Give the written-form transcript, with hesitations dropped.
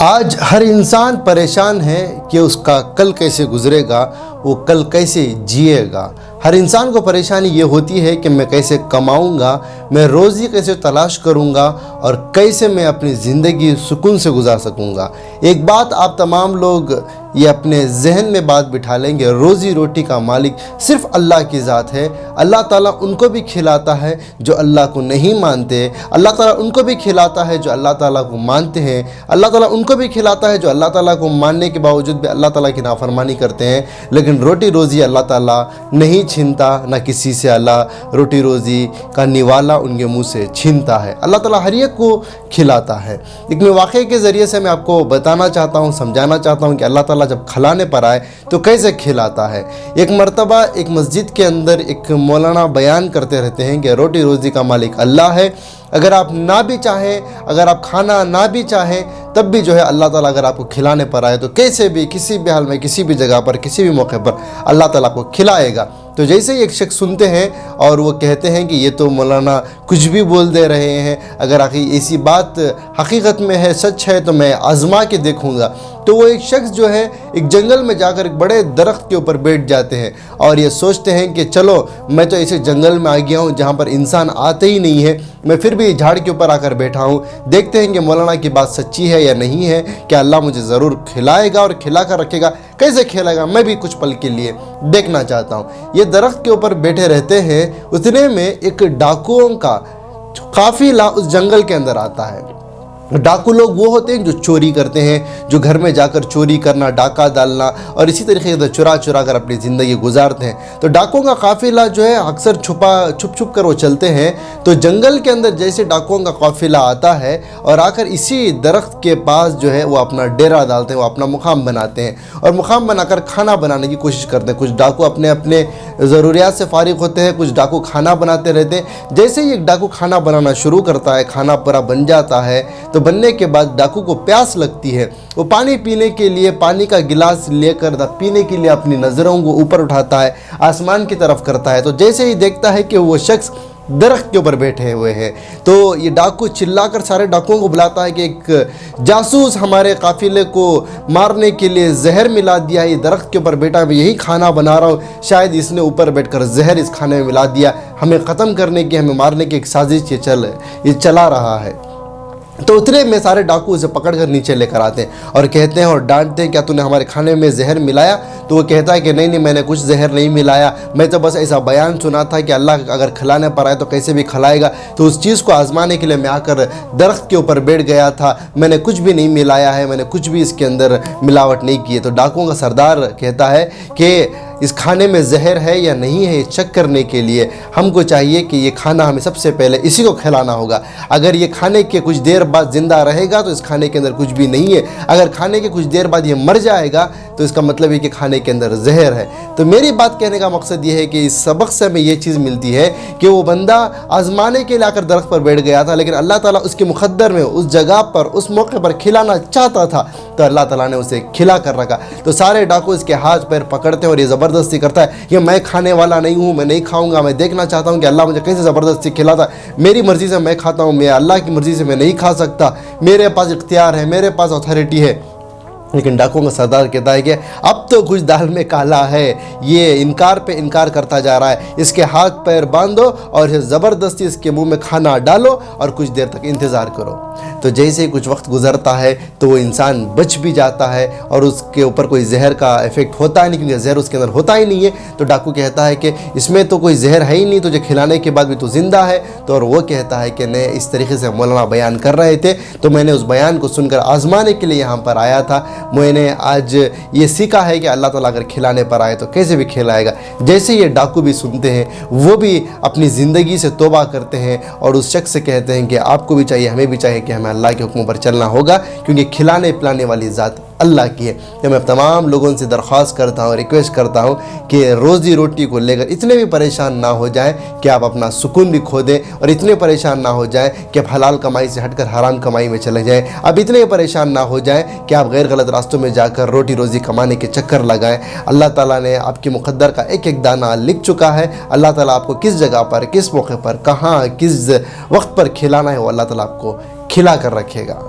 आज हर इंसान परेशान है कि उसका कल कैसे गुजरेगा, वो कल कैसे जिएगा। हर इंसान को परेशानी ये होती है कि मैं कैसे कमाऊंगा, मैं रोज़ी कैसे तलाश करूंगा और कैसे मैं अपनी ज़िंदगी सुकून से गुजार सकूंगा। एक बात आप तमाम लोग ये अपने जहन में बात बिठा लेंगे, रोज़ी रोटी का मालिक सिर्फ अल्लाह की ज़ात है। अल्लाह ताला उनको भी खिलाता है जो अल्लाह को नहीं मानते, अल्लाह ताला उनको भी खिलाता है जो अल्लाह ताला को मानते हैं, अल्लाह ताला उनको भी खिलाता है जो अल्लाह ताला को मानने के बावजूद भी अल्लाह ताला की नाफरमानी करते हैं। लेकिन रोटी रोज़ी अल्लाह ताला नहीं छीनता, ना किसी से अल्लाह रोटी रोज़ी का निवाला उनके मुँह से छीनता है। अल्लाह ताला हर एक को खिलाता है। एक वाक़े के ज़रिए से मैं आपको बताना चाहता हूँ, समझाना चाहता हूँ कि अल्लाह ताला जब खिलाने पर आए तो कैसे खिलाता है। एक मर्तबा एक मस्जिद के अंदर एक मौलाना बयान करते रहते हैं कि रोटी रोज़ी का मालिक अल्लाह है। अगर आप ना भी चाहें, अगर आप खाना ना भी चाहें, तब भी जो है अल्लाह ताला अगर आपको खिलाने पर आए तो कैसे भी, किसी भी हाल में, किसी भी जगह पर, किसी भी मौके पर अल्लाह ताला को खिलाएगा। तो जैसे ही एक शख्स सुनते हैं और वो कहते हैं कि ये तो मौलाना कुछ भी बोल दे रहे हैं, अगर आखिर ऐसी बात हकीकत में है, सच है, तो मैं आजमा के देखूँगा। तो वो एक शख्स जो है एक जंगल में जाकर एक बड़े दरख्त के ऊपर बैठ जाते हैं और ये सोचते हैं कि चलो मैं तो ऐसे जंगल में आ गया हूँ जहाँ पर इंसान आते ही नहीं है, मैं फिर भी झाड़ के ऊपर आकर बैठा हूँ, देखते हैं कि मौलाना की बात सच्ची है या नहीं है, क्या अल्लाह मुझे ज़रूर खिलाएगा और खिला कर रखेगा, कैसे खिलाएगा, मैं भी कुछ पल के लिए देखना चाहता हूँ। ये दरख्त के ऊपर बैठे रहते हैं, उतने में एक डाकुओं का काफिला उस जंगल के अंदर आता है। डाकू लोग वो होते हैं जो चोरी करते हैं, जो घर में जाकर चोरी करना, डाका डालना और इसी तरीके से चुरा चुरा कर अपनी ज़िंदगी गुजारते हैं। तो डाकुओं का काफिला जो है अक्सर छुप छुप कर वो चलते हैं। तो जंगल के अंदर जैसे डाकुओं का काफिला आता है और आकर इसी दरख्त के पास जो है वो अपना डेरा डालते हैं, वो अपना मुकाम बनाते हैं और मुकाम बनाकर खाना बनाने की कोशिश करते हैं। कुछ डाकू अपने अपने ज़रूरियात से फारिग होते हैं, कुछ डाकू खाना बनाते रहते हैं। जैसे ही एक डाकू खाना बनाना शुरू करता है, खाना पूरा बन जाता है, तो बनने के बाद डाकू को प्यास लगती है। वो पानी पीने के लिए पानी का गिलास लेकर पीने के लिए अपनी नज़रों को ऊपर उठाता है, आसमान की तरफ करता है। तो जैसे ही देखता है कि वो शख्स दरख्त के ऊपर बैठे हुए हैं, तो ये डाकू चिल्लाकर सारे डाकुओं को बुलाता है कि एक जासूस हमारे काफिले को मारने के लिए जहर मिला दिया है, ये दरख्त के ऊपर बैठा, मैं यही खाना बना रहा हूँ, शायद इसने ऊपर बैठकर जहर इस खाने में मिला दिया, हमें ख़त्म करने की, हमें मारने की एक साजिश ये चला रहा है। तो उतने में सारे डाकू उसे पकड़कर नीचे लेकर आते हैं और कहते हैं और डांटते हैं, क्या तूने हमारे खाने में जहर मिलाया? तो वो कहता है कि नहीं, मैंने कुछ जहर नहीं मिलाया, मैं तो बस ऐसा बयान सुना था कि अल्लाह अगर खिलाने पर आए तो कैसे भी खिलाएगा, तो उस चीज़ को आजमाने के लिए मैं आकर दरख्त के ऊपर बैठ गया था, मैंने कुछ भी नहीं मिलाया है, मैंने कुछ भी इसके अंदर मिलावट नहीं की है। तो डाकुओं का सरदार कहता है कि इस खाने में जहर है या नहीं है, ये चेक करने के लिए हमको चाहिए कि ये खाना हमें सबसे पहले इसी को खिलाना होगा। अगर ये खाने के कुछ देर बाद ज़िंदा रहेगा तो इस खाने के अंदर कुछ भी नहीं है, अगर खाने के कुछ देर बाद ये मर जाएगा तो इसका मतलब है कि खाने के अंदर जहर है। तो मेरी बात कहने का मकसद ये है कि इस सबक से हमें ये चीज़ मिलती है कि वो बंदा आजमाने के लिए आकर दरख्त पर बैठ गया था, लेकिन अल्लाह ताला उसके मुक़द्दर में उस जगह पर, उस मौके पर खिलाना चाहता था, तो अल्लाह ताला ने उसे खिला कर रखा। तो सारे डाकू इसके हाथ पैर पकड़ते हैं और ये ज़बरदस्ती करता है कि मैं खाने वाला नहीं हूँ, मैं नहीं खाऊंगा, मैं देखना चाहता हूँ कि अल्लाह मुझे कैसे ज़बरदस्ती खिलाता है, मेरी मर्ज़ी से मैं खाता हूँ, मैं अल्लाह की मर्ज़ी से मैं नहीं खा सकता, मेरे पास इख्तियार है, मेरे पास अथॉरिटी है। लेकिन डाकुओं का सरदार कहता है कि अब तो कुछ दाल में काला है, ये इनकार पे इनकार करता जा रहा है, इसके हाथ पैर बांधो और ज़बरदस्ती इसके मुंह में खाना डालो और कुछ देर तक इंतज़ार करो। तो जैसे ही कुछ वक्त गुजरता है तो वो इंसान बच भी जाता है और उसके ऊपर कोई जहर का इफ़ेक्ट होता ही नहीं, क्योंकि जहर उसके अंदर होता ही नहीं है। तो डाकू कहता है कि इसमें तो कोई जहर है ही नहीं, तुझे खिलाने के बाद भी तो ज़िंदा है। तो और वो कहता है कि नहीं, इस तरीके से मौलाना बयान कर रहे थे, तो मैंने उस बयान को सुनकर आजमाने के लिए यहाँ पर आया था। मैंने आज ये सीखा है कि अल्लाह ताला अगर खिलाने पर आए तो कैसे भी खिलाएगा। जैसे ये डाकू भी सुनते हैं, वो भी अपनी ज़िंदगी से तौबा करते हैं और उस शख्स से कहते हैं कि आपको भी चाहिए, हमें भी चाहिए कि हमें अल्लाह के हुक्म पर चलना होगा, क्योंकि खिलाने पिलाने वाली ज़ात अल्लाह की है। तो मैं तमाम लोगों से दरख्वास्त करता हूँ, रिक्वेस्ट करता हूँ कि रोज़ी रोटी को लेकर इतने भी परेशान ना हो जाएं कि आप अपना सुकून भी खो दें, और इतने परेशान ना हो जाएं कि आप हलाल कमाई से हटकर हराम कमाई में चले जाएं। अब इतने परेशान ना हो जाएं कि आप गैर गलत रास्तों में जाकर रोटी रोज़ी कमाने के चक्कर लगाएं। अल्लाह ताला ने आपकी मुक़द्दर का एक एक दाना लिख चुका है। अल्लाह ताला आपको किस जगह पर, किस मौके पर, कहाँ, किस वक्त पर खिलाना है, वो अल्लाह ताला आपको खिला कर रखेगा।